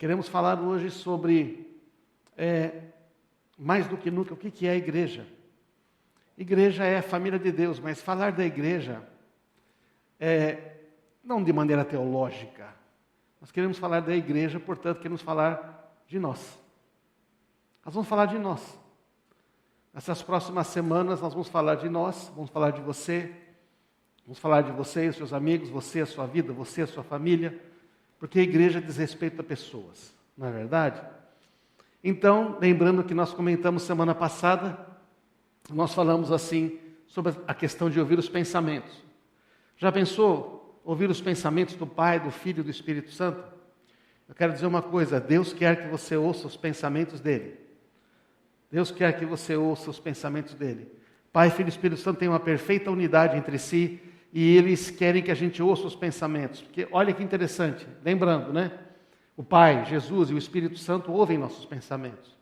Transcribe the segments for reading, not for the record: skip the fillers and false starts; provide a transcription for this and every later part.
Queremos falar hoje sobre, mais do que nunca, o que é a igreja. Igreja é a família de Deus, mas falar da igreja, não de maneira teológica. Nós queremos falar da igreja, portanto, queremos falar de nós. Nós vamos falar de nós. Nessas próximas semanas nós vamos falar de nós, vamos falar de você, vamos falar de você e os seus amigos, você, a sua vida, você, a sua família, porque a igreja diz respeito a pessoas, não é verdade? Então, lembrando que nós comentamos semana passada, nós falamos assim sobre a questão de ouvir os pensamentos. Já pensou ouvir os pensamentos do Pai, do Filho e do Espírito Santo? Eu quero dizer uma coisa, Deus quer que você ouça os pensamentos dele. Deus quer que você ouça os pensamentos dele. Pai, Filho e Espírito Santo têm uma perfeita unidade entre si e eles querem que a gente ouça os pensamentos. Porque olha que interessante, lembrando, né? O Pai, Jesus e o Espírito Santo ouvem nossos pensamentos.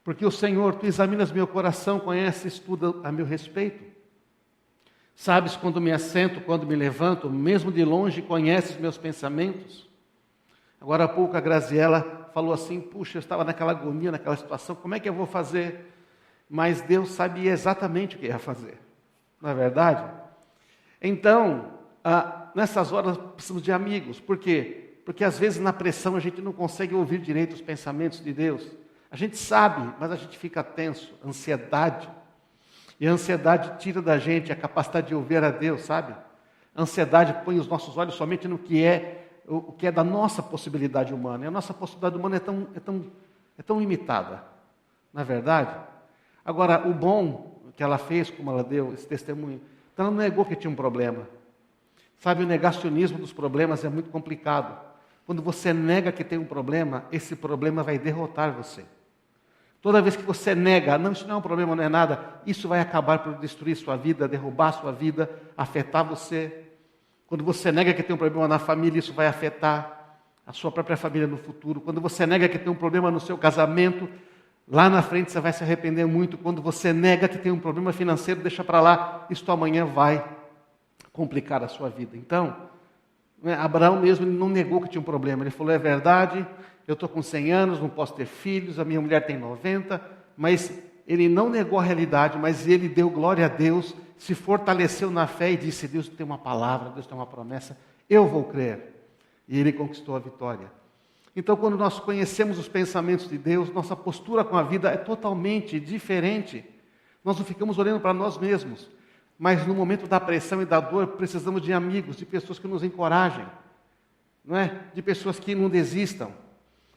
Porque o Senhor, tu examinas meu coração, conheces tudo a meu respeito. Sabes quando me assento, quando me levanto, mesmo de longe conheces meus pensamentos. Agora há pouco a Graziela falou assim, puxa, eu estava naquela agonia, naquela situação, como é que eu vou fazer? Mas Deus sabia exatamente o que ia fazer, não é verdade? Então, nessas horas precisamos de amigos, por quê? Porque às vezes na pressão a gente não consegue ouvir direito os pensamentos de Deus. A gente sabe, mas a gente fica tenso, ansiedade. E a ansiedade tira da gente a capacidade de ouvir a Deus, sabe? A ansiedade põe os nossos olhos somente no que é da nossa possibilidade humana. E a nossa possibilidade humana é tão limitada, não é verdade? Agora, o bom que ela fez, como ela deu esse testemunho, então ela não negou que tinha um problema. Sabe, o negacionismo dos problemas é muito complicado. Quando você nega que tem um problema, esse problema vai derrotar você. Toda vez que você nega, não, isso não é um problema, não é nada, isso vai acabar por destruir sua vida, derrubar sua vida, afetar você. Quando você nega que tem um problema na família, isso vai afetar a sua própria família no futuro. Quando você nega que tem um problema no seu casamento, lá na frente você vai se arrepender muito. Quando você nega que tem um problema financeiro, deixa para lá, isso amanhã vai complicar a sua vida. Então, Abraão mesmo ele não negou que tinha um problema. Ele falou, é verdade, eu estou com 100 anos, não posso ter filhos, a minha mulher tem 90, mas ele não negou a realidade, mas ele deu glória a Deus, se fortaleceu na fé e disse, Deus tem uma palavra, Deus tem uma promessa, eu vou crer. E ele conquistou a vitória. Então, quando nós conhecemos os pensamentos de Deus, nossa postura com a vida é totalmente diferente. Nós não ficamos olhando para nós mesmos, mas no momento da pressão e da dor, precisamos de amigos, de pessoas que nos encorajem, não é? De pessoas que não desistam.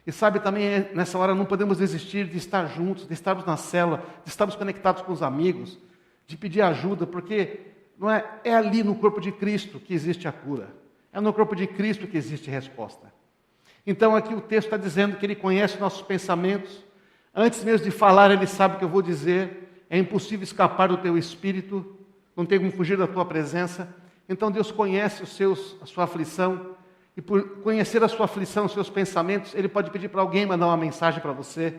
E sabe, também nessa hora não podemos desistir de estar juntos, de estarmos na célula, de estarmos conectados com os amigos, de pedir ajuda, porque é ali no corpo de Cristo que existe a cura. É no corpo de Cristo que existe resposta. Então aqui o texto está dizendo que Ele conhece nossos pensamentos. Antes mesmo de falar, Ele sabe o que eu vou dizer. É impossível escapar do teu espírito. Não tem como fugir da tua presença. Então Deus conhece a sua aflição. E por conhecer a sua aflição, os seus pensamentos, Ele pode pedir para alguém mandar uma mensagem para você.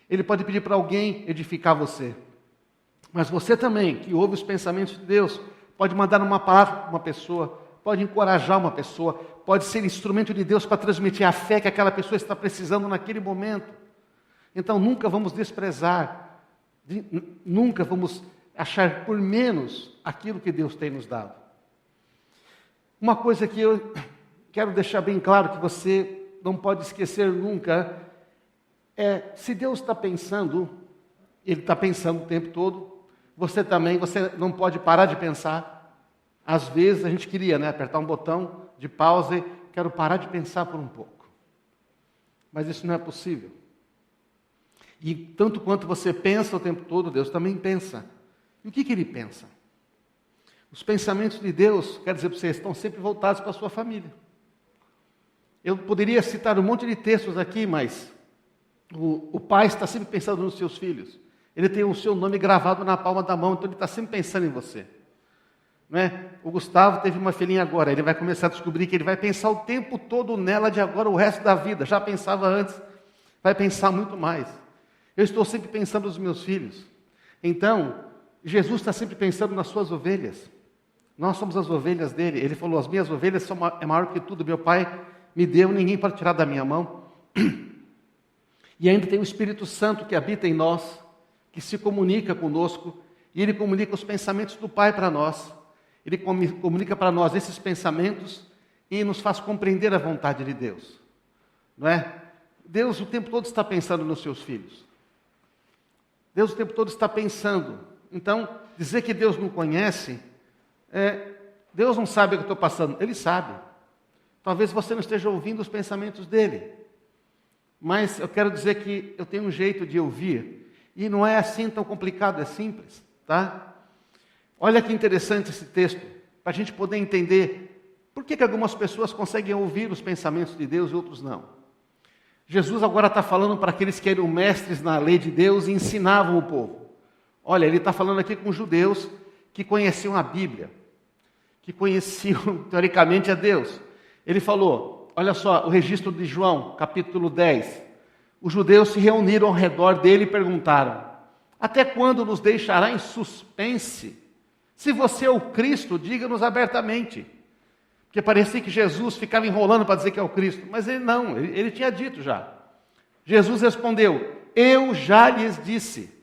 Ele pode pedir para alguém edificar você. Mas você também, que ouve os pensamentos de Deus, pode mandar uma palavra para uma pessoa, pode encorajar uma pessoa, pode ser instrumento de Deus para transmitir a fé que aquela pessoa está precisando naquele momento. Então nunca vamos desprezar, nunca vamos achar por menos aquilo que Deus tem nos dado. Uma coisa que eu quero deixar bem claro, que você não pode esquecer nunca, se Deus está pensando, Ele está pensando o tempo todo, você também, você não pode parar de pensar. Às vezes a gente queria, apertar um botão de pausa e quero parar de pensar por um pouco. Mas isso não é possível. E tanto quanto você pensa o tempo todo, Deus também pensa. E o que Ele pensa? Os pensamentos de Deus, quero dizer para vocês, estão sempre voltados para a sua família. Eu poderia citar um monte de textos aqui, mas o pai está sempre pensando nos seus filhos. Ele tem o seu nome gravado na palma da mão, então ele está sempre pensando em você. Não é? O Gustavo teve uma filhinha agora, ele vai começar a descobrir que ele vai pensar o tempo todo nela de agora, o resto da vida. Já pensava antes, vai pensar muito mais. Eu estou sempre pensando nos meus filhos. Então, Jesus está sempre pensando nas suas ovelhas. Nós somos as ovelhas dele. Ele falou, as minhas ovelhas são maior que tudo. Meu pai me deu, ninguém pode tirar da minha mão. E ainda tem o Espírito Santo que habita em nós, que se comunica conosco, e ele comunica os pensamentos do Pai para nós. Ele comunica para nós esses pensamentos e nos faz compreender a vontade de Deus. Não é? Deus o tempo todo está pensando nos seus filhos. Deus o tempo todo está pensando. Então, dizer que Deus não conhece, Deus não sabe o que eu estou passando. Ele sabe. Talvez você não esteja ouvindo os pensamentos dele. Mas eu quero dizer que eu tenho um jeito de ouvir. E não é assim tão complicado, é simples. Tá? Olha que interessante esse texto, para a gente poder entender por que algumas pessoas conseguem ouvir os pensamentos de Deus e outros não. Jesus agora está falando para aqueles que eram mestres na lei de Deus e ensinavam o povo. Olha, ele está falando aqui com judeus que conheciam a Bíblia, que conheciam teoricamente a Deus. Ele falou, olha só, o registro de João, capítulo 10. Os judeus se reuniram ao redor dele e perguntaram: até quando nos deixará em suspense? Se você é o Cristo, diga-nos abertamente. Porque parecia que Jesus ficava enrolando para dizer que é o Cristo. Mas ele não, ele tinha dito já. Jesus respondeu: eu já lhes disse,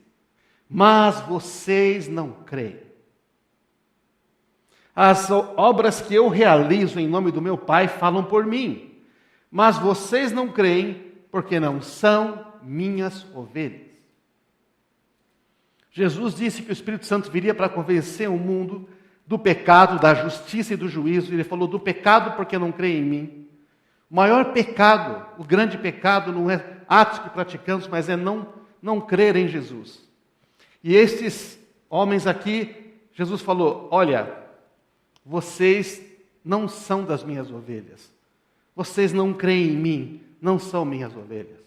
mas vocês não creem. As obras que eu realizo em nome do meu Pai falam por mim, mas vocês não creem porque não são minhas ovelhas. Jesus disse que o Espírito Santo viria para convencer o mundo do pecado, da justiça e do juízo. Ele falou do pecado porque não crê em mim. O maior pecado, o grande pecado, não é atos que praticamos, mas é não crer em Jesus. E estes homens aqui, Jesus falou: olha, vocês não são das minhas ovelhas. Vocês não creem em mim, não são minhas ovelhas.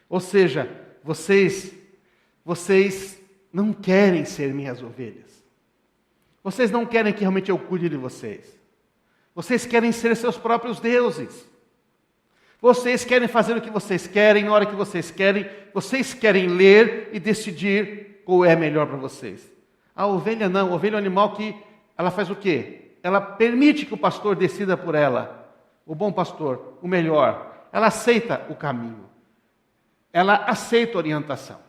Ou seja, vocês não querem ser minhas ovelhas. Vocês não querem que realmente eu cuide de vocês. Vocês querem ser seus próprios deuses. Vocês querem fazer o que vocês querem, na hora que vocês querem. Vocês querem ler e decidir qual é melhor para vocês. A ovelha não. A ovelha é um animal que ela faz o quê? Ela permite que o pastor decida por ela. O bom pastor, o melhor. Ela aceita o caminho. Ela aceita a orientação.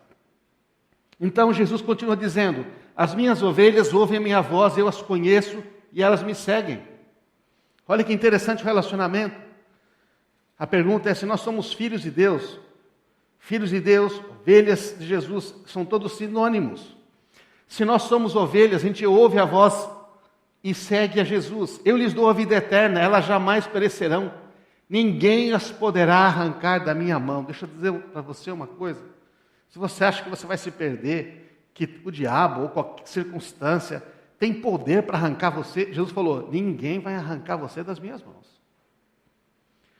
Então Jesus continua dizendo: as minhas ovelhas ouvem a minha voz, eu as conheço e elas me seguem. Olha que interessante o relacionamento. A pergunta é se nós somos filhos de Deus. Filhos de Deus, ovelhas de Jesus, são todos sinônimos. Se nós somos ovelhas, a gente ouve a voz e segue a Jesus. Eu lhes dou a vida eterna, elas jamais perecerão. Ninguém as poderá arrancar da minha mão. Deixa eu dizer para você uma coisa. Se você acha que você vai se perder, que o diabo ou qualquer circunstância tem poder para arrancar você, Jesus falou: ninguém vai arrancar você das minhas mãos.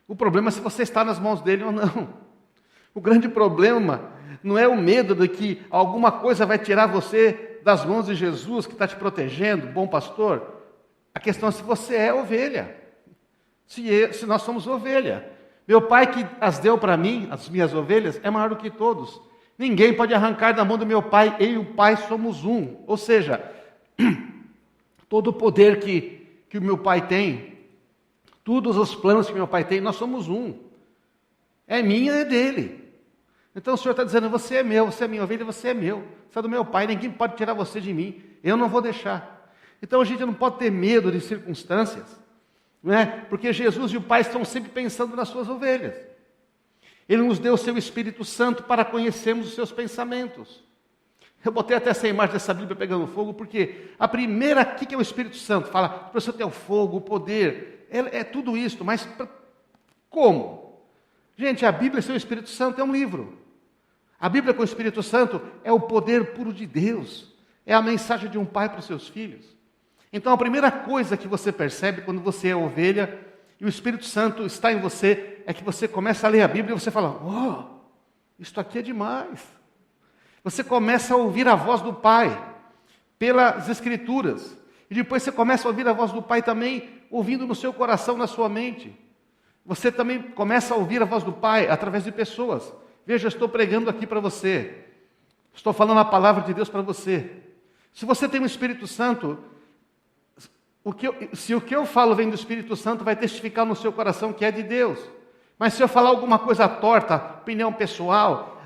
O problema é se você está nas mãos dele ou não. O grande problema não é o medo de que alguma coisa vai tirar você das mãos de Jesus, que está te protegendo, bom pastor. A questão é se você é ovelha. Se nós somos ovelha. Meu Pai que as deu para mim, as minhas ovelhas, é maior do que todos. Ninguém pode arrancar da mão do meu Pai, eu e o Pai somos um. Ou seja, todo o poder que o meu Pai tem, todos os planos que meu Pai tem, nós somos um. É minha, é dele. Então o Senhor está dizendo: você é meu, você é minha ovelha, você é meu. Você é do meu Pai, ninguém pode tirar você de mim. Eu não vou deixar. Então a gente não pode ter medo de circunstâncias, não é? Porque Jesus e o Pai estão sempre pensando nas suas ovelhas. Ele nos deu o seu Espírito Santo para conhecermos os seus pensamentos. Eu botei até essa imagem dessa Bíblia pegando fogo, porque a primeira aqui que é o Espírito Santo, fala para você ter o fogo, o poder, é tudo isso, mas como? Gente, a Bíblia sem o Espírito Santo é um livro. A Bíblia com o Espírito Santo é o poder puro de Deus, é a mensagem de um pai para os seus filhos. Então a primeira coisa que você percebe quando você é ovelha e o Espírito Santo está em você, é que você começa a ler a Bíblia e você fala: oh, isto aqui é demais. Você começa a ouvir a voz do Pai pelas Escrituras. E depois você começa a ouvir a voz do Pai também, ouvindo no seu coração, na sua mente. Você também começa a ouvir a voz do Pai através de pessoas. Veja, eu estou pregando aqui para você. Estou falando a palavra de Deus para você. Se você tem o Espírito Santo, se o que eu falo vem do Espírito Santo, vai testificar no seu coração que é de Deus. Mas se eu falar alguma coisa torta, opinião pessoal,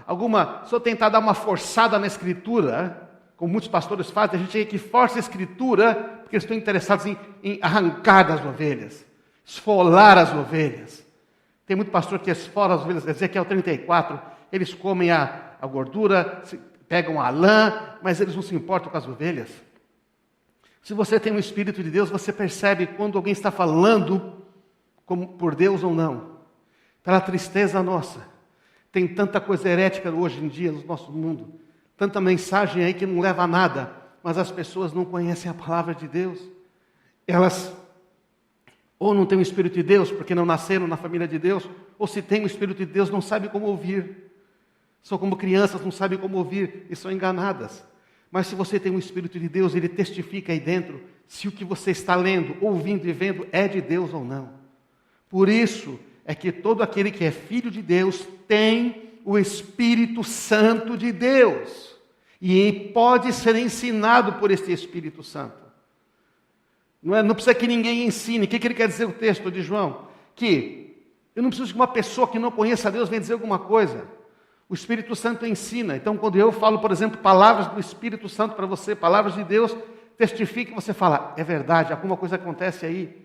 se eu tentar dar uma forçada na Escritura, como muitos pastores fazem, a gente que força a Escritura, porque eles estão interessados em arrancar das ovelhas, esfolar as ovelhas. Tem muito pastor que esfola as ovelhas, Ezequiel 34, eles comem a gordura, pegam a lã, mas eles não se importam com as ovelhas. Se você tem o Espírito de Deus, você percebe quando alguém está falando como por Deus ou não. Pela tristeza nossa. Tem tanta coisa herética hoje em dia no nosso mundo. Tanta mensagem aí que não leva a nada. Mas as pessoas não conhecem a palavra de Deus. Elas ou não têm o Espírito de Deus, porque não nasceram na família de Deus, ou se tem o Espírito de Deus, não sabem como ouvir. São como crianças, não sabem como ouvir e são enganadas. Mas se você tem o Espírito de Deus, Ele testifica aí dentro se o que você está lendo, ouvindo e vendo é de Deus ou não. Por isso é que todo aquele que é filho de Deus tem o Espírito Santo de Deus. E pode ser ensinado por este Espírito Santo. Não precisa que ninguém ensine. O que ele quer dizer o texto de João? Que eu não preciso que uma pessoa que não conheça a Deus venha dizer alguma coisa. O Espírito Santo ensina. Então, quando eu falo, por exemplo, palavras do Espírito Santo para você, palavras de Deus, testifique que você fala, é verdade, alguma coisa acontece aí.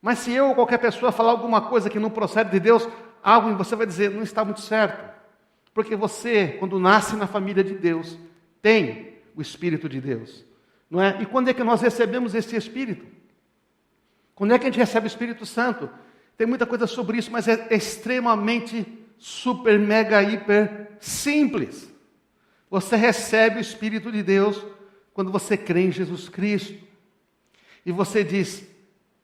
Mas se eu ou qualquer pessoa falar alguma coisa que não procede de Deus, algo em você vai dizer, não está muito certo. Porque você, quando nasce na família de Deus, tem o Espírito de Deus. Não é? E quando é que nós recebemos esse Espírito? Quando é que a gente recebe o Espírito Santo? Tem muita coisa sobre isso, mas é extremamente super, mega, hiper simples. Você recebe o Espírito de Deus quando você crê em Jesus Cristo. E você diz,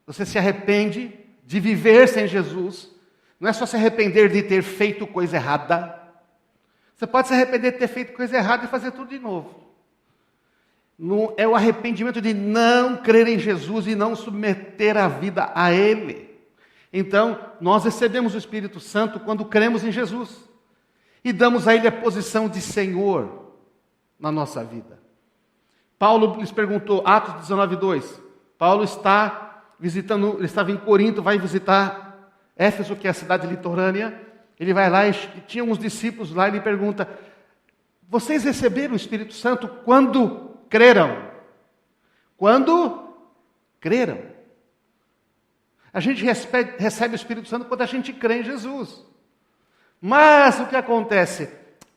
você se arrepende de viver sem Jesus. Não é só se arrepender de ter feito coisa errada. Você pode se arrepender de ter feito coisa errada e fazer tudo de novo. Não, é o arrependimento de não crer em Jesus e não submeter a vida a Ele. Então, nós recebemos o Espírito Santo quando cremos em Jesus. E damos a Ele a posição de Senhor na nossa vida. Paulo lhes perguntou, Atos 19:2. Paulo está visitando, ele estava em Corinto, vai visitar Éfeso, que é a cidade litorânea. Ele vai lá e tinha uns discípulos lá, e ele pergunta, vocês receberam o Espírito Santo quando creram? Quando creram. A gente recebe o Espírito Santo quando a gente crê em Jesus. Mas o que acontece?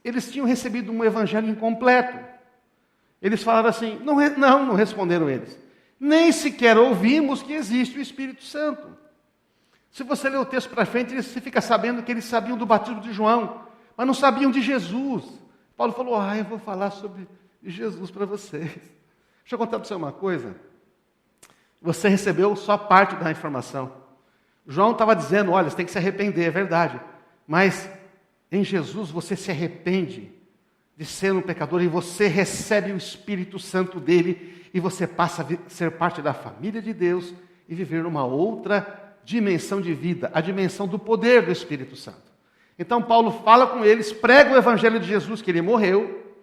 Eles tinham recebido um evangelho incompleto. Eles falaram assim, não responderam eles. Nem sequer ouvimos que existe o Espírito Santo. Se você ler o texto para frente, você fica sabendo que eles sabiam do batismo de João, mas não sabiam de Jesus. Paulo falou, eu vou falar sobre Jesus para vocês. Deixa eu contar para você uma coisa. Você recebeu só parte da informação. João estava dizendo, olha, você tem que se arrepender, é verdade. Mas em Jesus você se arrepende de ser um pecador e você recebe o Espírito Santo dele e você passa a ser parte da família de Deus e viver numa outra dimensão de vida, a dimensão do poder do Espírito Santo. Então Paulo fala com eles, prega o Evangelho de Jesus, que ele morreu,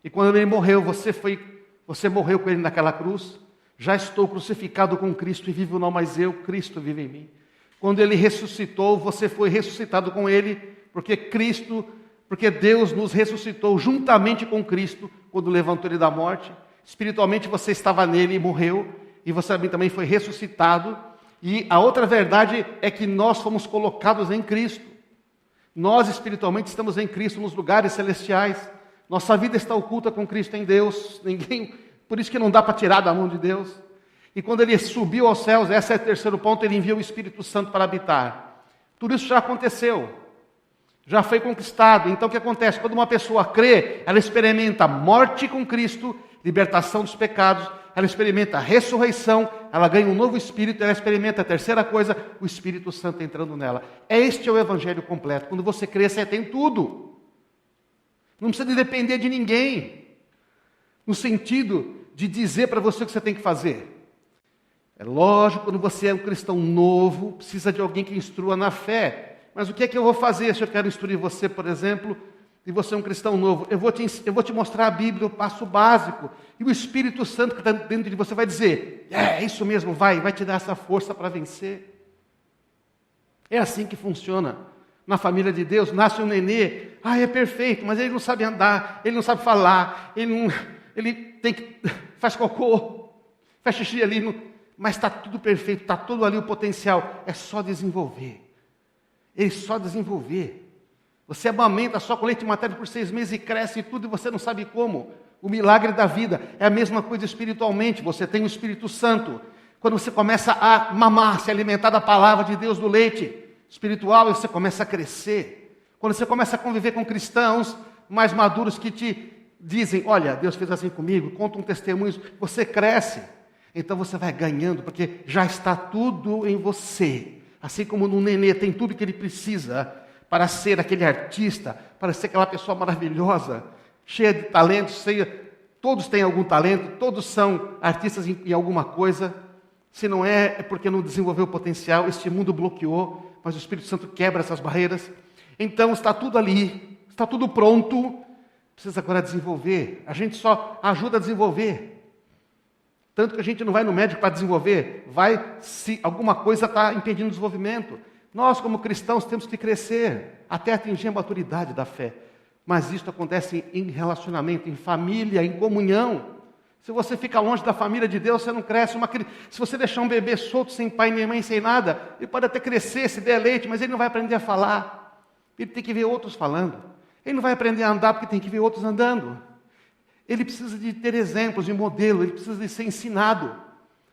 e quando ele morreu, você morreu com ele naquela cruz, já estou crucificado com Cristo e vivo não mais eu, Cristo vive em mim. Quando ele ressuscitou, você foi ressuscitado com ele, porque Deus nos ressuscitou juntamente com Cristo, quando levantou ele da morte. Espiritualmente você estava nele e morreu, e você também foi ressuscitado. E a outra verdade é que nós fomos colocados em Cristo. Nós espiritualmente estamos em Cristo nos lugares celestiais. Nossa vida está oculta com Cristo em Deus. Por isso que não dá para tirar da mão de Deus. E quando ele subiu aos céus, esse é o terceiro ponto, ele enviou o Espírito Santo para habitar. Tudo isso já aconteceu. Já foi conquistado. Então o que acontece? Quando uma pessoa crê, ela experimenta morte com Cristo, libertação dos pecados, ela experimenta a ressurreição, ela ganha um novo Espírito, ela experimenta a terceira coisa, o Espírito Santo entrando nela. Este é o Evangelho completo. Quando você crê, você tem tudo. Não precisa de depender de ninguém. No sentido de dizer para você o que você tem que fazer. É lógico, quando você é um cristão novo, precisa de alguém que instrua na fé. Mas o que é que eu vou fazer se eu quero instruir você, por exemplo, e você é um cristão novo? Eu vou te mostrar a Bíblia, o passo básico. E o Espírito Santo que está dentro de você vai dizer, é isso mesmo, vai te dar essa força para vencer. É assim que funciona. Na família de Deus, nasce um nenê, é perfeito, mas ele não sabe andar, ele não sabe falar, ele tem que faz cocô, faz xixi ali, mas está tudo perfeito, está tudo ali o potencial, é só desenvolver. Ele só desenvolver. Você amamenta só com leite materno por 6 meses e cresce e tudo, e você não sabe como. O milagre da vida é a mesma coisa espiritualmente. Você tem o Espírito Santo. Quando você começa a mamar, se alimentar da palavra de Deus, do leite espiritual, você começa a crescer. Quando você começa a conviver com cristãos mais maduros que te dizem, olha, Deus fez assim comigo, conta um testemunho, você cresce. Então você vai ganhando, porque já está tudo em você. Assim como no nenê tem tudo que ele precisa para ser aquele artista, para ser aquela pessoa maravilhosa, cheia de talentos, todos têm algum talento, todos são artistas em alguma coisa. Se não é porque não desenvolveu o potencial, este mundo bloqueou, mas o Espírito Santo quebra essas barreiras. Então está tudo ali, está tudo pronto, precisa agora desenvolver. A gente só ajuda a desenvolver. Tanto que a gente não vai no médico para desenvolver, vai se alguma coisa está impedindo o desenvolvimento. Nós, como cristãos, temos que crescer até atingir a maturidade da fé. Mas isso acontece em relacionamento, em família, em comunhão. Se você fica longe da família de Deus, você não cresce. Se você deixar um bebê solto, sem pai nem mãe, sem nada, ele pode até crescer, se der leite, mas ele não vai aprender a falar. Ele tem que ver outros falando. Ele não vai aprender a andar, porque tem que ver outros andando. Ele precisa de ter exemplos, de modelo, ele precisa de ser ensinado.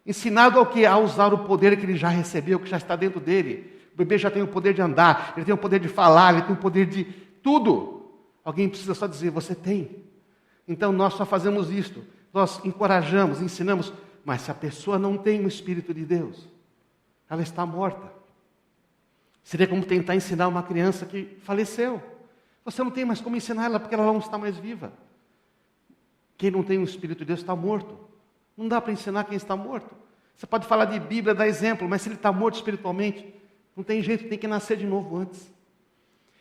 Ensinado ao quê? A usar o poder que ele já recebeu, que já está dentro dele. O bebê já tem o poder de andar, ele tem o poder de falar, ele tem o poder de tudo. Alguém precisa só dizer, você tem. Então nós só fazemos isto. Nós encorajamos, ensinamos, mas se a pessoa não tem o Espírito de Deus, ela está morta. Seria como tentar ensinar uma criança que faleceu. Você não tem mais como ensinar ela, porque ela não está mais viva. Quem não tem o Espírito de Deus está morto. Não dá para ensinar quem está morto. Você pode falar de Bíblia, dar exemplo, mas se ele está morto espiritualmente, não tem jeito, tem que nascer de novo antes.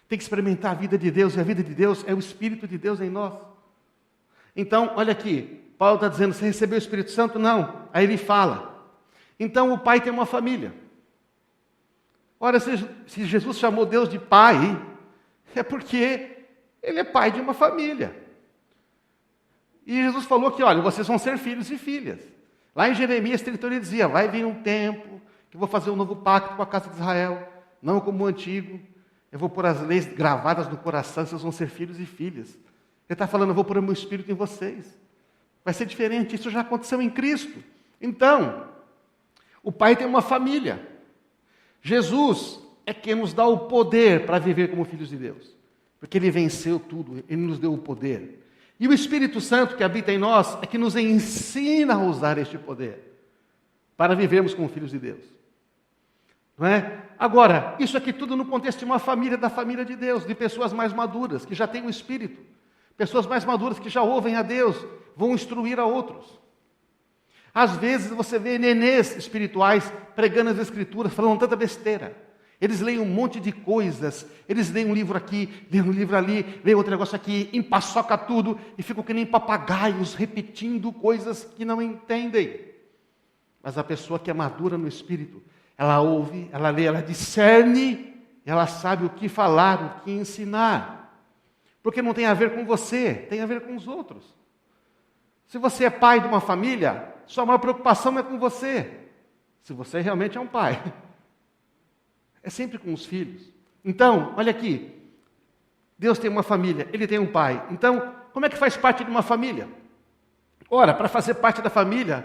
Tem que experimentar a vida de Deus, e a vida de Deus é o Espírito de Deus em nós. Então, olha aqui, Paulo está dizendo, você recebeu o Espírito Santo? Não. Aí ele fala. Então o pai tem uma família. Ora, se Jesus chamou Deus de pai, é porque ele é pai de uma família. E Jesus falou que, olha, vocês vão ser filhos e filhas. Lá em Jeremias 30 ele dizia, vai vir um tempo que eu vou fazer um novo pacto com a casa de Israel, não como o antigo. Eu vou pôr as leis gravadas no coração, vocês vão ser filhos e filhas. Ele está falando, eu vou pôr o meu Espírito em vocês. Vai ser diferente, isso já aconteceu em Cristo. Então, o Pai tem uma família. Jesus é quem nos dá o poder para viver como filhos de Deus. Porque Ele venceu tudo, Ele nos deu o poder. E o Espírito Santo que habita em nós é que nos ensina a usar este poder para vivermos como filhos de Deus. Não é? Agora, isso aqui tudo no contexto de uma família, da família de Deus, de pessoas mais maduras, que já têm o Espírito. Pessoas mais maduras que já ouvem a Deus, vão instruir a outros. Às vezes você vê nenês espirituais pregando as Escrituras, falando tanta besteira. Eles leem um monte de coisas, eles leem um livro aqui, leem um livro ali, leem outro negócio aqui, empaçoca tudo e ficam que nem papagaios, repetindo coisas que não entendem. Mas a pessoa que é madura no Espírito, ela ouve, ela lê, ela discerne, ela sabe o que falar, o que ensinar. Porque não tem a ver com você, tem a ver com os outros. Se você é pai de uma família, sua maior preocupação é com você. Se você realmente é um pai. É sempre com os filhos. Então, olha aqui. Deus tem uma família, Ele tem um pai. Então, como é que faz parte de uma família? Ora, para fazer parte da família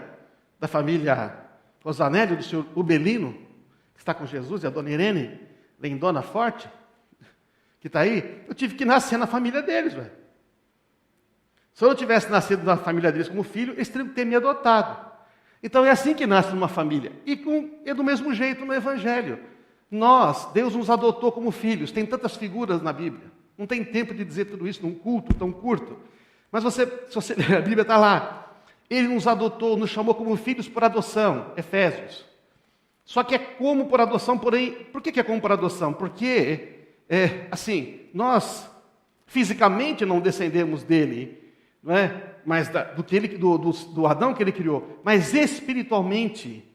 Rosanelli, do senhor Ubelino, que está com Jesus, e a dona Irene, lindona forte, que está aí, eu tive que nascer na família deles, velho. Se eu não tivesse nascido na família deles como filho, eles teriam que ter me adotado. Então é assim que nasce uma família. É do mesmo jeito no Evangelho. Deus nos adotou como filhos. Tem tantas figuras na Bíblia. Não tem tempo de dizer tudo isso num culto tão curto. Mas se você ler a Bíblia, está lá. Ele nos adotou, nos chamou como filhos por adoção. Efésios. Só que é como por adoção, porém... Por que é como por adoção? Porque... nós fisicamente não descendemos dele, não é? Mas do Adão que ele criou, mas espiritualmente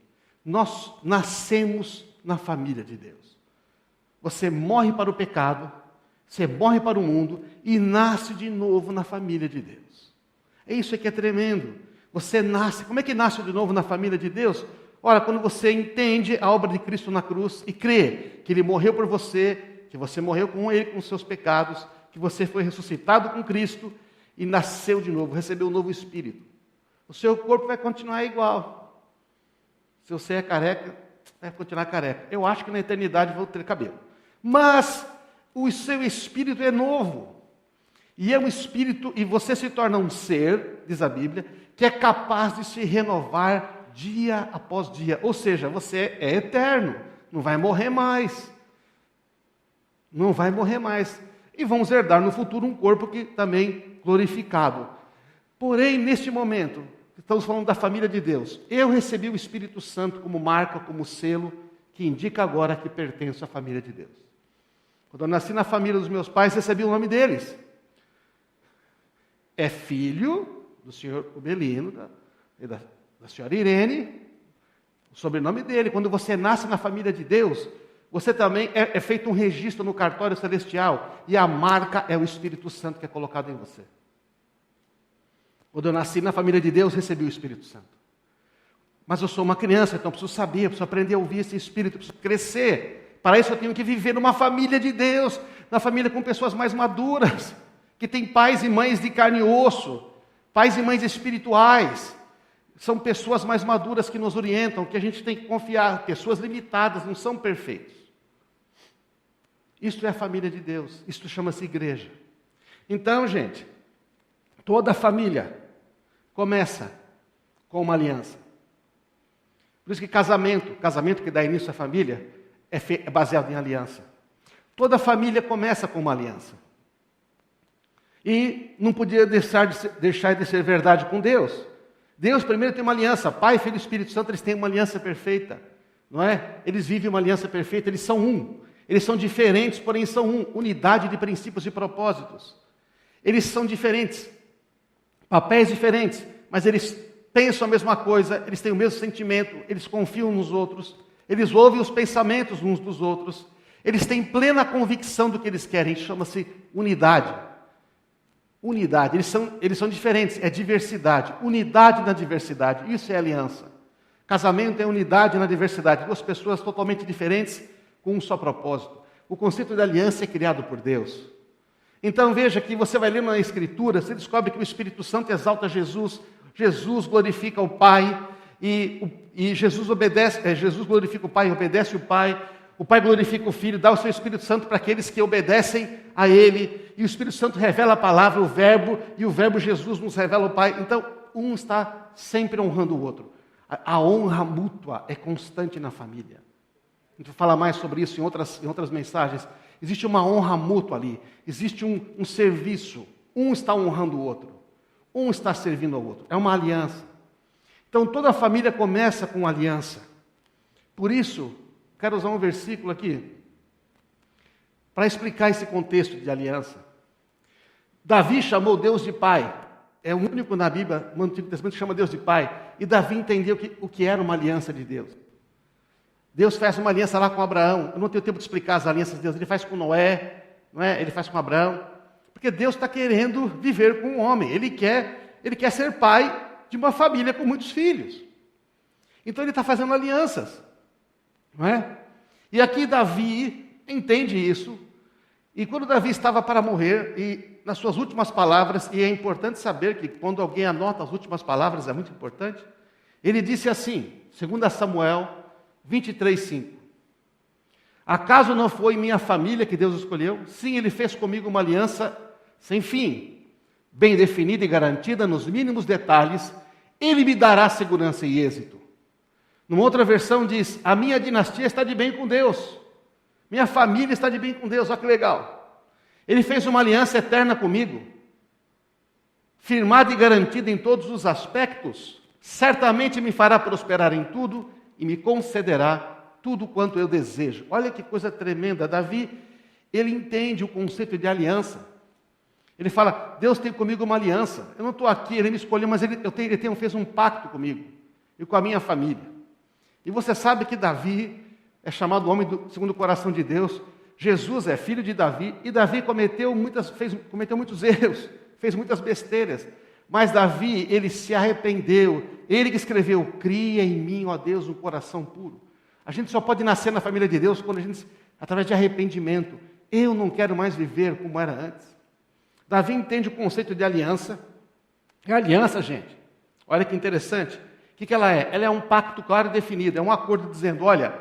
nós nascemos na família de Deus. você morre para o pecado, você morre para o mundo e nasce de novo na família de Deus. É isso que é tremendo. Você nasce, como é que nasce de novo na família de Deus? Ora, quando você entende a obra de Cristo na cruz e crê que Ele morreu por você, que você morreu com Ele, com os seus pecados, que você foi ressuscitado com Cristo e nasceu de novo, recebeu um novo Espírito. O seu corpo vai continuar igual. Se você é careca, vai continuar careca. Eu acho que na eternidade vou ter cabelo. Mas o seu espírito é novo. E é um espírito, e você se torna um ser, diz a Bíblia, que é capaz de se renovar dia após dia. Ou seja, você é eterno, não vai morrer mais. Não vai morrer mais. E vamos herdar no futuro um corpo que também glorificado. Porém, neste momento, estamos falando da família de Deus. Eu recebi o Espírito Santo como marca, como selo, que indica agora que pertenço à família de Deus. Quando eu nasci na família dos meus pais, recebi o nome deles. É filho do senhor Ubelino, da senhora Irene, o sobrenome dele. Quando você nasce na família de Deus, você também é feito um registro no cartório celestial, e a marca é o Espírito Santo que é colocado em você. Quando eu nasci na família de Deus, recebi o Espírito Santo. Mas eu sou uma criança, então eu preciso saber, eu preciso aprender a ouvir esse Espírito, eu preciso crescer. Para isso eu tenho que viver numa família de Deus, na família com pessoas mais maduras, que têm pais e mães de carne e osso, pais e mães espirituais. São pessoas mais maduras que nos orientam, que a gente tem que confiar. Pessoas limitadas, não são perfeitos. Isto é a família de Deus, isto chama-se igreja. Então, gente, toda família começa com uma aliança. Por isso que casamento que dá início à família, é baseado em aliança. Toda família começa com uma aliança. E não podia deixar de ser verdade com Deus. Deus primeiro tem uma aliança. Pai, Filho e Espírito Santo, eles têm uma aliança perfeita. Não é? Eles vivem uma aliança perfeita, eles são um. Eles são diferentes, porém são um. Unidade de princípios e propósitos. Eles são diferentes. Papéis diferentes, mas eles pensam a mesma coisa, eles têm o mesmo sentimento, eles confiam nos outros, eles ouvem os pensamentos uns dos outros, eles têm plena convicção do que eles querem. Chama-se unidade. Unidade, eles são diferentes, é diversidade. Unidade na diversidade, isso é aliança. Casamento é unidade na diversidade, duas pessoas totalmente diferentes com um só propósito. O conceito de aliança é criado por Deus. Então veja que você vai ler na Escritura, você descobre que o Espírito Santo exalta Jesus, Jesus glorifica o Pai, e Jesus glorifica o Pai e obedece o Pai glorifica o Filho, dá o seu Espírito Santo para aqueles que obedecem a Ele, e o Espírito Santo revela a palavra, o Verbo, e o Verbo Jesus nos revela o Pai. Então, um está sempre honrando o outro. A honra mútua é constante na família. A gente vai falar mais sobre isso em outras mensagens. Existe uma honra mútua ali, existe um serviço, um está honrando o outro, um está servindo ao outro, é uma aliança. Então toda a família começa com aliança. Por isso, quero usar um versículo aqui, para explicar esse contexto de aliança. Davi chamou Deus de Pai, é o único na Bíblia, no Antigo Testamento, que chama Deus de Pai, e Davi entendeu o que era uma aliança de Deus. Deus faz uma aliança lá com Abraão. Eu não tenho tempo de explicar as alianças de Deus. Ele faz com Noé, não é? Ele faz com Abraão. Porque Deus está querendo viver com o homem. Ele quer ser pai de uma família com muitos filhos. Então ele está fazendo alianças. Não é? E aqui Davi entende isso. E quando Davi estava para morrer, e nas suas últimas palavras, e é importante saber que quando alguém anota as últimas palavras, é muito importante, ele disse assim, 2 Samuel 23:5. Acaso não foi minha família que Deus escolheu? Sim, Ele fez comigo uma aliança sem fim, bem definida e garantida nos mínimos detalhes. Ele me dará segurança e êxito. Numa outra versão diz, a minha dinastia está de bem com Deus. Minha família está de bem com Deus, olha que legal. Ele fez uma aliança eterna comigo, firmada e garantida em todos os aspectos. Certamente me fará prosperar em tudo e me concederá tudo quanto eu desejo. Olha que coisa tremenda. Davi, ele entende o conceito de aliança. Ele fala, Deus tem comigo uma aliança. Eu não estou aqui, Ele me escolheu, mas Ele fez um pacto comigo e com a minha família. E você sabe que Davi é chamado homem segundo o coração de Deus, Jesus é filho de Davi, e Davi cometeu muitos erros, fez muitas besteiras. Mas Davi, ele se arrependeu. Ele que escreveu: cria em mim, ó Deus, um coração puro. A gente só pode nascer na família de Deus através de arrependimento. Eu não quero mais viver como era antes. Davi entende o conceito de aliança. E a aliança, gente, olha que interessante. O que ela é? Ela é um pacto claro e definido. É um acordo dizendo: olha,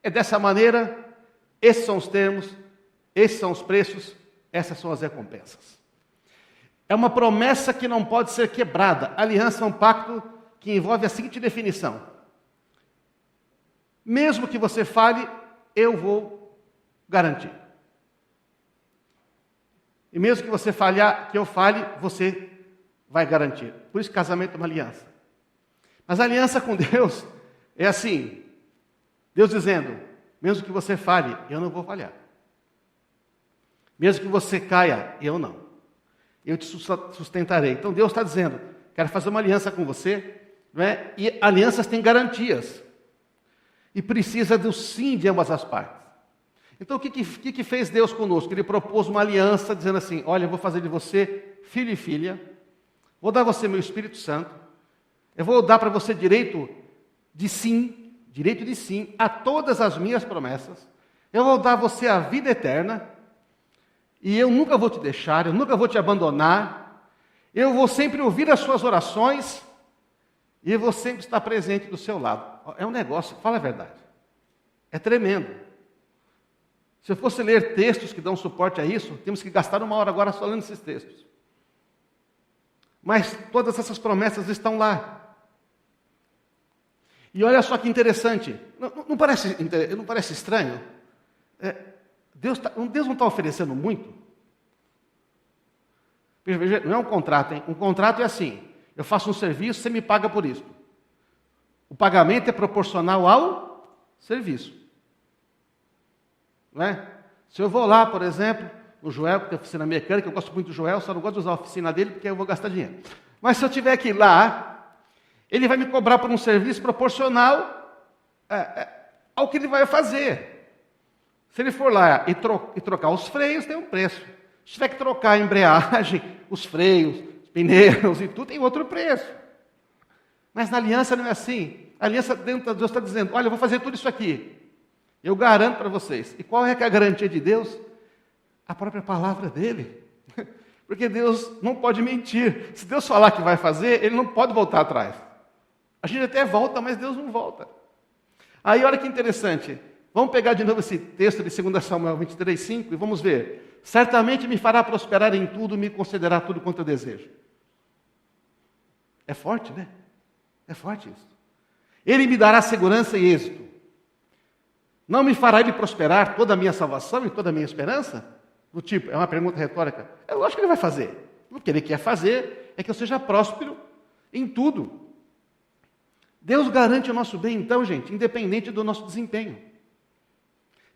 é dessa maneira, esses são os termos, esses são os preços, essas são as recompensas. É uma promessa que não pode ser quebrada. A aliança é um pacto que envolve a seguinte definição: mesmo que você fale, eu vou garantir. E mesmo que você falhar, que eu fale, você vai garantir. Por isso casamento é uma aliança. Mas a aliança com Deus é assim: Deus dizendo: mesmo que você falhe, eu não vou falhar. Mesmo que você caia, eu não. Eu te sustentarei. Então Deus está dizendo: quero fazer uma aliança com você, não é? E alianças têm garantias. E precisa do sim de ambas as partes. Então o que fez Deus conosco? Ele propôs uma aliança dizendo assim: olha, eu vou fazer de você filho e filha, vou dar a você meu Espírito Santo, eu vou dar para você direito de sim a todas as minhas promessas, eu vou dar a você a vida eterna, e eu nunca vou te deixar, eu nunca vou te abandonar, eu vou sempre ouvir as suas orações, e eu vou sempre estar presente do seu lado. É um negócio, fala a verdade, é tremendo. Se eu fosse ler textos que dão suporte a isso, temos que gastar 1 hora agora só lendo esses textos. Mas todas essas promessas estão lá. E olha só que interessante, não parece estranho? Deus não está oferecendo muito? Veja, não é um contrato, hein? Um contrato é assim: eu faço um serviço, você me paga por isso. O pagamento é proporcional ao serviço. Não é? Se eu vou lá, por exemplo, o Joel, que tem oficina mecânica, eu gosto muito do Joel, só não gosto de usar a oficina dele porque eu vou gastar dinheiro. Mas se eu tiver que ir lá, ele vai me cobrar por um serviço proporcional ao que ele vai fazer. Se ele for lá e trocar os freios, tem um preço. Se tiver que trocar a embreagem, os freios, os pneus e tudo, tem outro preço. Mas na aliança não é assim. A aliança dentro de Deus está dizendo: olha, eu vou fazer tudo isso aqui. Eu garanto para vocês. E qual é que é a garantia de Deus? A própria palavra dele. Porque Deus não pode mentir. Se Deus falar que vai fazer, ele não pode voltar atrás. A gente até volta, mas Deus não volta. Aí olha que interessante. Vamos pegar de novo esse texto de 2 Samuel 23:5 e vamos ver. Certamente me fará prosperar em tudo, me concederá tudo quanto eu desejo. É forte, né? É forte isso. Ele me dará segurança e êxito. Não me fará ele prosperar toda a minha salvação e toda a minha esperança? Do tipo, é uma pergunta retórica. É lógico que ele vai fazer. O que ele quer fazer é que eu seja próspero em tudo. Deus garante o nosso bem, então, gente, independente do nosso desempenho.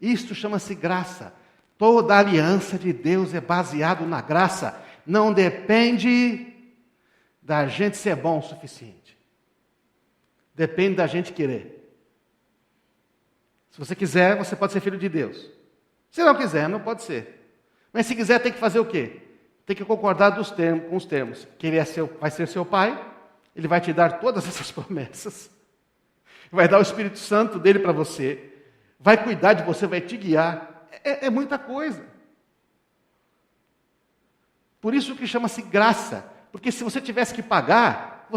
Isto chama-se graça. Toda a aliança de Deus é baseada na graça. Não depende da gente ser bom o suficiente. Depende da gente querer. Se você quiser, você pode ser filho de Deus. Se não quiser, não pode ser. Mas se quiser, tem que fazer o quê? Tem que concordar com os termos. Que ele vai ser seu pai, ele vai te dar todas essas promessas, vai dar o Espírito Santo dele para você, vai cuidar de você, vai te guiar. É muita coisa. Por isso que chama-se graça. Porque se você tivesse que pagar,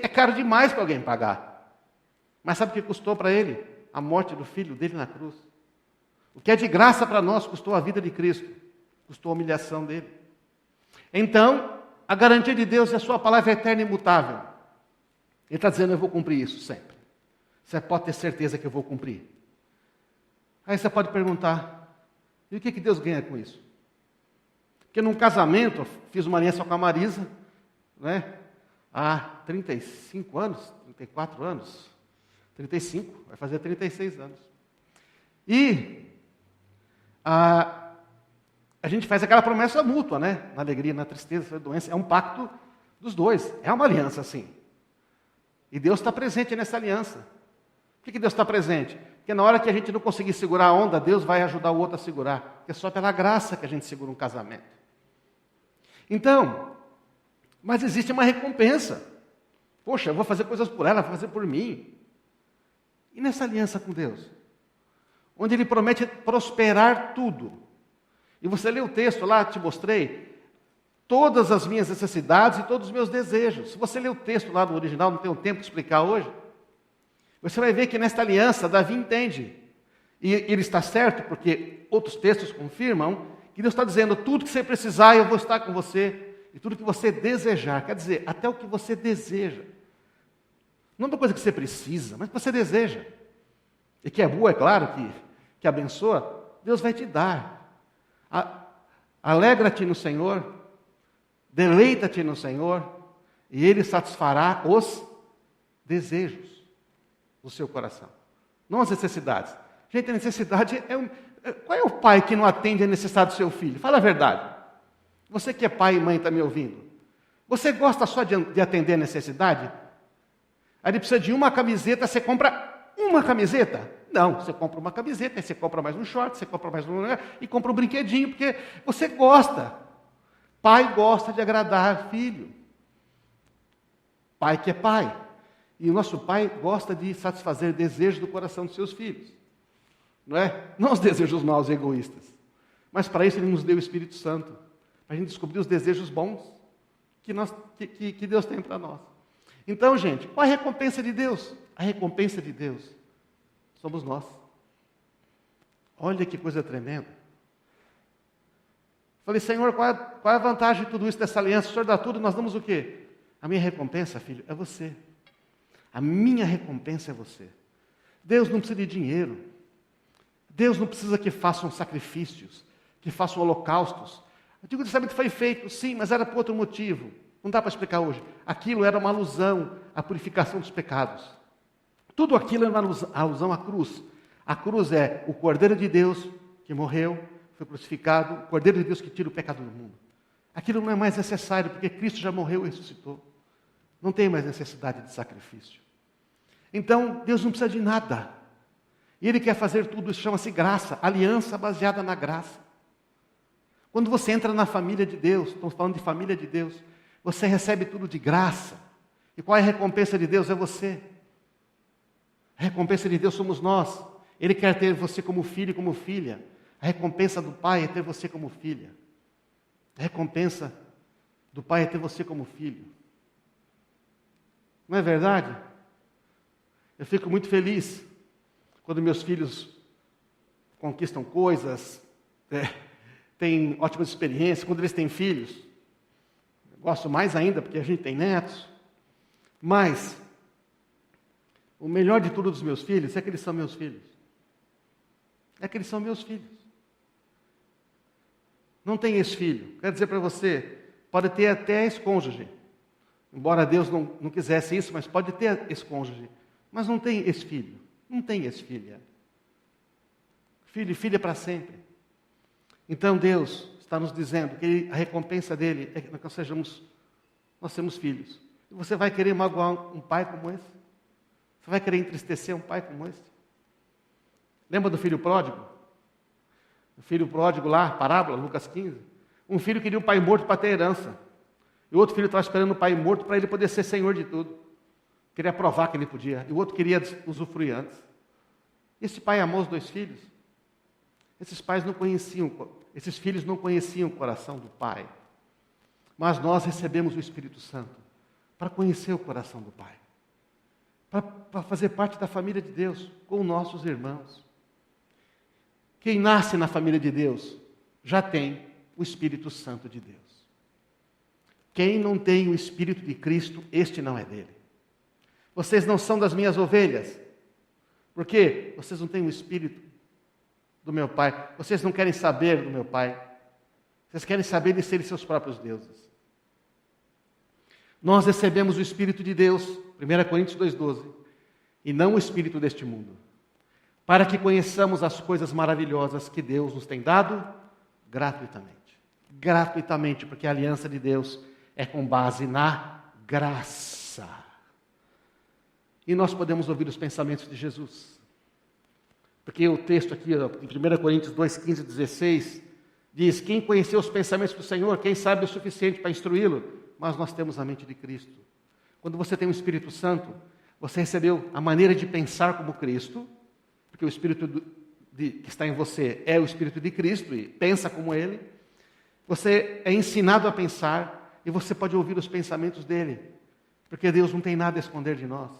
é caro demais para alguém pagar. Mas sabe o que custou para ele? A morte do filho dele na cruz. O que é de graça para nós custou a vida de Cristo, custou a humilhação dele. Então, a garantia de Deus é a sua palavra eterna e imutável. Ele está dizendo: eu vou cumprir isso sempre. Você pode ter certeza que eu vou cumprir. Aí você pode perguntar: e o que Deus ganha com isso? Porque num casamento, eu fiz uma aliança com a Marisa, né? Há 35 anos, 34 anos, 35, vai fazer 36 anos. E a gente faz aquela promessa mútua, né? Na alegria, na tristeza, na doença. É um pacto dos dois. É uma aliança, sim. E Deus está presente nessa aliança. Por que Deus está presente? Porque na hora que a gente não conseguir segurar a onda, Deus vai ajudar o outro a segurar. Porque é só pela graça que a gente segura um casamento. Então, mas existe uma recompensa. Poxa, eu vou fazer coisas por ela, vou fazer por mim. E nessa aliança com Deus? Onde Ele promete prosperar tudo. E você lê o texto lá, te mostrei, todas as minhas necessidades e todos os meus desejos. Se você ler o texto lá no original, não tenho tempo de explicar hoje, você vai ver que nesta aliança, Davi entende. E ele está certo, porque outros textos confirmam que Deus está dizendo, tudo que você precisar, eu vou estar com você. E tudo que você desejar, quer dizer, até o que você deseja. Não é uma coisa que você precisa, mas que você deseja. E que é boa, é claro, que abençoa, Deus vai te dar. Alegra-te no Senhor, deleita-te no Senhor, e Ele satisfará os desejos do seu coração, não as necessidades. Gente, a necessidade qual é o pai que não atende a necessidade do seu filho? Fala a verdade. Você que é pai e mãe está me ouvindo. Você gosta só de atender a necessidade? Aí ele precisa de uma camiseta, você compra uma camiseta? Não, você compra uma camiseta, aí você compra mais um short, você compra mais um e compra um brinquedinho, porque você gosta. Pai gosta de agradar filho. Pai que é pai. E o nosso pai gosta de satisfazer desejos do coração dos seus filhos. Não é? Não os desejos maus e egoístas. Mas para isso Ele nos deu o Espírito Santo. Para a gente descobrir os desejos bons que Deus tem para nós. Então, gente, qual a recompensa de Deus? A recompensa de Deus somos nós. Olha que coisa tremenda. Falei, Senhor, qual é a vantagem de tudo isso, dessa aliança? O Senhor dá tudo, nós damos o quê? A minha recompensa, filho, é você. A minha recompensa é você. Deus não precisa de dinheiro. Deus não precisa que façam sacrifícios, que façam holocaustos. O Antigo Testamento foi feito, sim, mas era por outro motivo. Não dá para explicar hoje. Aquilo era uma alusão à purificação dos pecados. Tudo aquilo era uma alusão à cruz. A cruz é o Cordeiro de Deus que morreu, foi crucificado, o Cordeiro de Deus que tira o pecado do mundo. Aquilo não é mais necessário, porque Cristo já morreu e ressuscitou. Não tem mais necessidade de sacrifício. Então, Deus não precisa de nada. E Ele quer fazer tudo, isso chama-se graça, aliança baseada na graça. Quando você entra na família de Deus, estamos falando de família de Deus, você recebe tudo de graça. E qual é a recompensa de Deus? É você. A recompensa de Deus somos nós. Ele quer ter você como filho e como filha. A recompensa do Pai é ter você como filha. A recompensa do Pai é ter você como filho. Não é verdade? Eu fico muito feliz quando meus filhos conquistam coisas, têm ótimas experiências, quando eles têm filhos. Eu gosto mais ainda porque a gente tem netos. Mas o melhor de tudo dos meus filhos é que eles são meus filhos. É que eles são meus filhos. Não tem ex-filho. Quero dizer para você, pode ter até ex-cônjuge. Embora Deus não quisesse isso, mas pode ter ex-cônjuge. Mas não tem ex-filho. Não tem ex-filha. Filho e filha para sempre. Então Deus está nos dizendo que a recompensa dele é que nós temos filhos. E você vai querer magoar um pai como esse? Você vai querer entristecer um pai como esse? Lembra do filho pródigo? O filho pródigo lá, parábola, Lucas 15. Um filho queria o pai morto para ter herança. E o outro filho estava esperando o pai morto para ele poder ser senhor de tudo. Queria provar que ele podia. E o outro queria usufruir antes. Esse pai amou os dois filhos. Esses filhos não conheciam o coração do pai. Mas nós recebemos o Espírito Santo para conhecer o coração do pai. Para fazer parte da família de Deus, com nossos irmãos. Quem nasce na família de Deus, já tem o Espírito Santo de Deus. Quem não tem o Espírito de Cristo, este não é dele. Vocês não são das minhas ovelhas. Por quê? Vocês não têm o Espírito do meu Pai. Vocês não querem saber do meu Pai. Vocês querem saber de serem seus próprios deuses. Nós recebemos o Espírito de Deus, 1 Coríntios 2,12, e não o Espírito deste mundo, para que conheçamos as coisas maravilhosas que Deus nos tem dado gratuitamente. Gratuitamente, porque a aliança de Deus é com base na graça. E nós podemos ouvir os pensamentos de Jesus. Porque o texto aqui, em 1 Coríntios 2, 15 e 16, diz: quem conheceu os pensamentos do Senhor, quem sabe o suficiente para instruí-lo? Mas nós temos a mente de Cristo. Quando você tem o Espírito Santo, você recebeu a maneira de pensar como Cristo, porque o Espírito que está em você é o Espírito de Cristo e pensa como Ele. Você é ensinado a pensar e você pode ouvir os pensamentos dEle, porque Deus não tem nada a esconder de nós.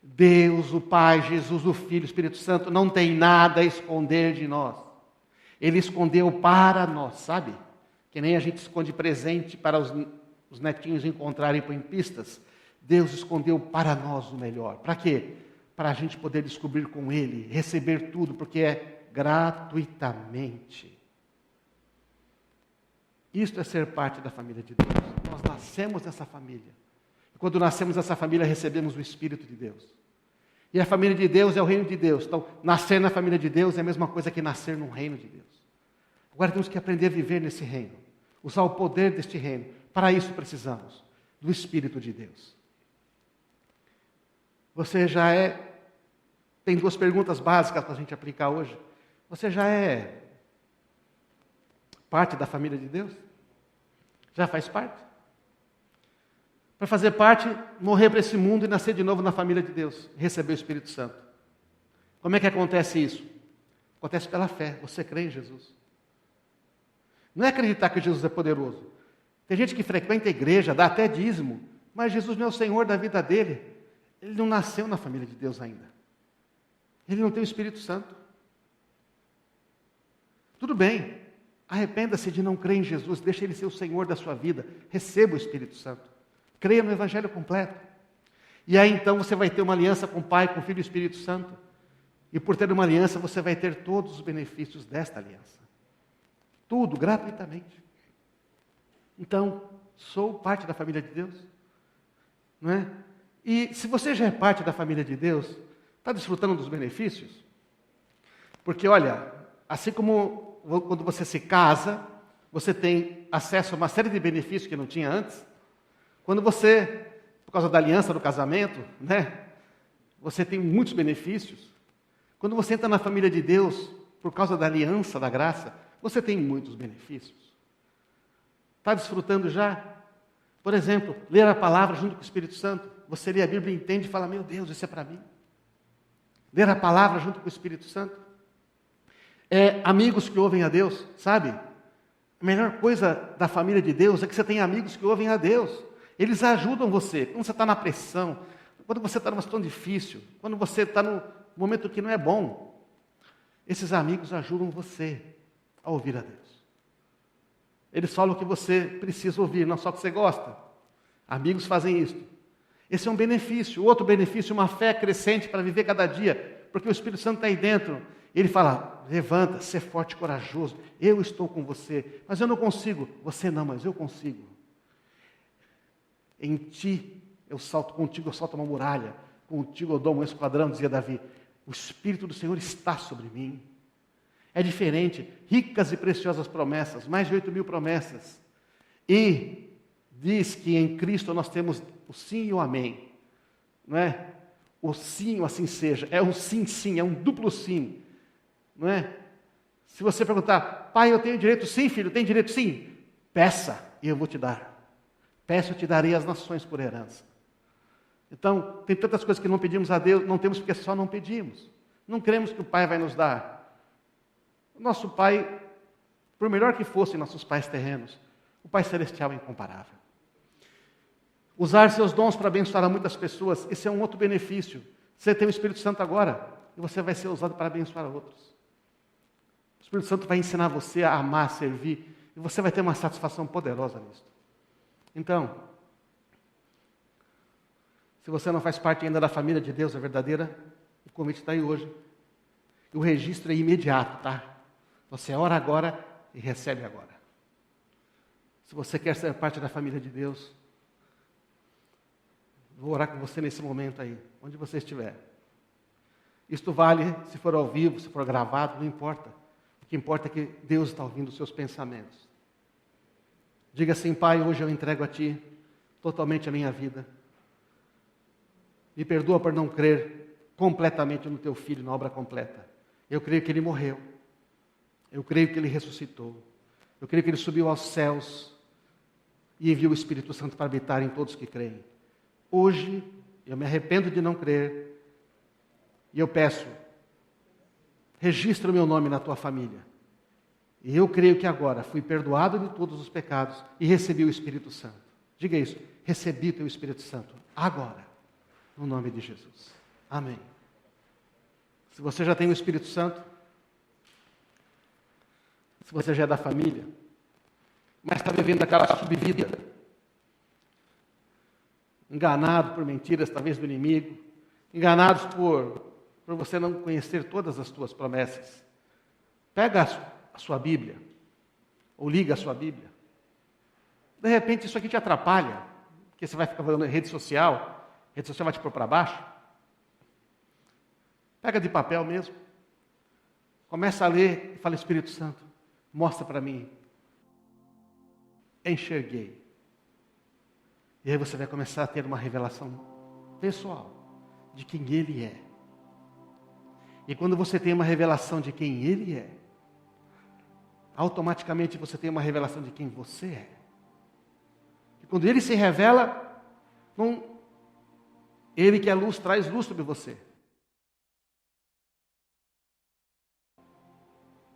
Deus, o Pai, Jesus, o Filho, o Espírito Santo, não tem nada a esconder de nós. Ele escondeu para nós, sabe? Que nem a gente esconde presente para os netinhos encontrarem em pistas. Deus escondeu para nós o melhor. Para quê? Para a gente poder descobrir com Ele, receber tudo, porque é gratuitamente. Isto é ser parte da família de Deus. Nós nascemos nessa família. E quando nascemos nessa família, recebemos o Espírito de Deus. E a família de Deus é o reino de Deus. Então, nascer na família de Deus é a mesma coisa que nascer no reino de Deus. Agora temos que aprender a viver nesse reino. Usar o poder deste reino. Para isso precisamos do Espírito de Deus. Você já tem duas perguntas básicas para a gente aplicar hoje. Você já é parte da família de Deus? Já faz parte? Para fazer parte, morrer para esse mundo e nascer de novo na família de Deus, receber o Espírito Santo. Como é que acontece isso? Acontece pela fé, você crê em Jesus. Não é acreditar que Jesus é poderoso. Tem gente que frequenta a igreja, dá até dízimo, mas Jesus não é o Senhor da vida dele. Ele não nasceu na família de Deus ainda. Ele não tem o Espírito Santo. Tudo bem, arrependa-se de não crer em Jesus, deixa Ele ser o Senhor da sua vida, receba o Espírito Santo. Creia no Evangelho completo. E aí então você vai ter uma aliança com o Pai, com o Filho e o Espírito Santo. E por ter uma aliança, você vai ter todos os benefícios desta aliança. Tudo, gratuitamente. Então, sou parte da família de Deus. Não é? E se você já é parte da família de Deus, está desfrutando dos benefícios? Porque olha, assim como quando você se casa, você tem acesso a uma série de benefícios que não tinha antes. Quando você, por causa da aliança do casamento, né, você tem muitos benefícios. Quando você entra na família de Deus, por causa da aliança, da graça, você tem muitos benefícios. Está desfrutando já? Por exemplo, ler a palavra junto com o Espírito Santo. Você lê a Bíblia e entende e fala: meu Deus, isso é para mim. Ler a palavra junto com o Espírito Santo. Amigos que ouvem a Deus, sabe? A melhor coisa da família de Deus é que você tem amigos que ouvem a Deus. Eles ajudam você. Quando você está na pressão, quando você está numa situação difícil, quando você está num momento que não é bom, esses amigos ajudam você a ouvir a Deus. Eles falam o que você precisa ouvir, não só o que você gosta. Amigos fazem isso. Esse é um benefício. Outro benefício, uma fé crescente para viver cada dia, porque o Espírito Santo está aí dentro. Ele fala: levanta, ser forte e corajoso. Eu estou com você, mas eu não consigo. Você não, mas eu consigo. Em ti, contigo eu salto uma muralha, contigo eu dou um esquadrão, dizia Davi. O Espírito do Senhor está sobre mim. É diferente, ricas e preciosas promessas, mais de 8.000 promessas. E diz que em Cristo nós temos o sim e o amém. Não é? O sim, assim seja. É um sim, sim, é um duplo sim. Não é? Se você perguntar: pai, eu tenho direito? Sim, filho, tem direito? Sim. Peça e eu vou te dar. Peço, eu te darei as nações por herança. Então, tem tantas coisas que não pedimos a Deus, não temos porque só não pedimos. Não cremos que o Pai vai nos dar. O nosso Pai, por melhor que fossem nossos pais terrenos, o Pai Celestial é incomparável. Usar seus dons para abençoar a muitas pessoas, esse é um outro benefício. Você tem o Espírito Santo agora, e você vai ser usado para abençoar outros. O Espírito Santo vai ensinar você a amar, a servir, e você vai ter uma satisfação poderosa nisso. Então, se você não faz parte ainda da família de Deus, a verdadeira, o convite está aí hoje. E o registro é imediato, tá? Você ora agora e recebe agora. Se você quer ser parte da família de Deus, vou orar com você nesse momento aí, onde você estiver. Isto vale se for ao vivo, se for gravado, não importa. O que importa é que Deus está ouvindo os seus pensamentos. Diga assim: Pai, hoje eu entrego a Ti totalmente a minha vida. Me perdoa por não crer completamente no teu Filho, na obra completa. Eu creio que Ele morreu. Eu creio que Ele ressuscitou. Eu creio que Ele subiu aos céus e enviou o Espírito Santo para habitar em todos que creem. Hoje, eu me arrependo de não crer e eu peço, registra o meu nome na tua família. E eu creio que agora fui perdoado de todos os pecados e recebi o Espírito Santo. Diga isso, recebi o teu Espírito Santo agora, no nome de Jesus. Amém. Se você já tem o Espírito Santo, se você já é da família, mas está vivendo aquela subvida, enganado por mentiras, talvez do inimigo, enganados por você não conhecer todas as tuas promessas, pega a sua Bíblia, ou liga a sua Bíblia. De repente isso aqui te atrapalha, porque você vai ficar falando em rede social vai te pôr para baixo. Pega de papel mesmo, começa a ler e fala, Espírito Santo, mostra para mim. Enxerguei. E aí você vai começar a ter uma revelação pessoal de quem Ele é. E quando você tem uma revelação de quem Ele é, automaticamente você tem uma revelação de quem você é. E quando Ele se revela, Ele que é luz, traz luz sobre você.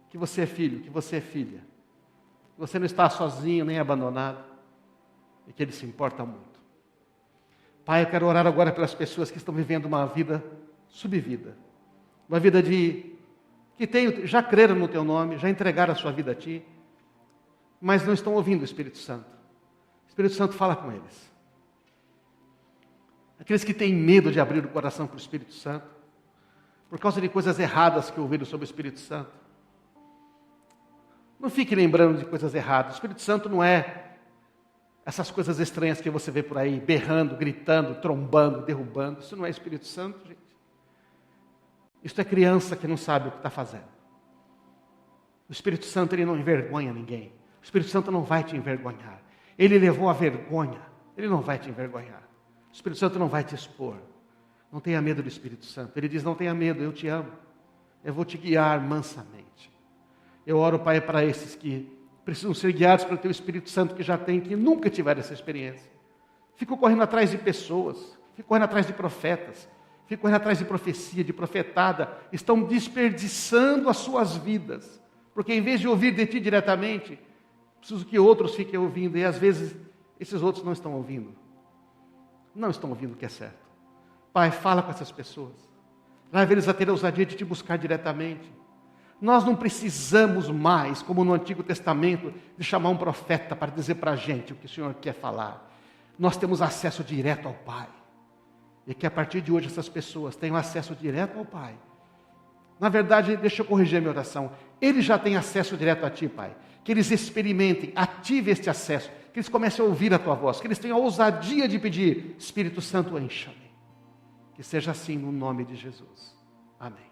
Que você é filho, que você é filha. Que você não está sozinho, nem abandonado. E que Ele se importa muito. Pai, eu quero orar agora pelas pessoas que estão vivendo uma vida subvida. Uma vida já creram no Teu nome, já entregaram a sua vida a Ti, mas não estão ouvindo o Espírito Santo. O Espírito Santo fala com eles. Aqueles que têm medo de abrir o coração para o Espírito Santo, por causa de coisas erradas que ouviram sobre o Espírito Santo. Não fique lembrando de coisas erradas. O Espírito Santo não é essas coisas estranhas que você vê por aí, berrando, gritando, trombando, derrubando. Isso não é Espírito Santo, gente. Isso é criança que não sabe o que está fazendo. O Espírito Santo, ele não envergonha ninguém. O Espírito Santo não vai te envergonhar. Ele levou a vergonha. Ele não vai te envergonhar. O Espírito Santo não vai te expor. Não tenha medo do Espírito Santo. Ele diz, não tenha medo, eu te amo. Eu vou te guiar mansamente. Eu oro, Pai, para esses que precisam ser guiados pelo Teu Espírito Santo, que já tem, que nunca tiveram essa experiência. Ficam correndo atrás de pessoas, ficam correndo atrás de profetas, ficam correndo atrás de profecia, de profetada, estão desperdiçando as suas vidas, porque em vez de ouvir de Ti diretamente, preciso que outros fiquem ouvindo, e às vezes esses outros não estão ouvindo. Não estão ouvindo o que é certo. Pai, fala com essas pessoas. Leva eles a ter a ousadia de Te buscar diretamente. Nós não precisamos mais, como no Antigo Testamento, de chamar um profeta para dizer para a gente o que o Senhor quer falar. Nós temos acesso direto ao Pai. E que a partir de hoje essas pessoas tenham acesso direto ao Pai. Na verdade, deixa eu corrigir a minha oração. Eles já têm acesso direto a Ti, Pai. Que eles experimentem, ativem este acesso. Que eles comecem a ouvir a Tua voz. Que eles tenham a ousadia de pedir, Espírito Santo, encha-me. Que seja assim no nome de Jesus. Amém.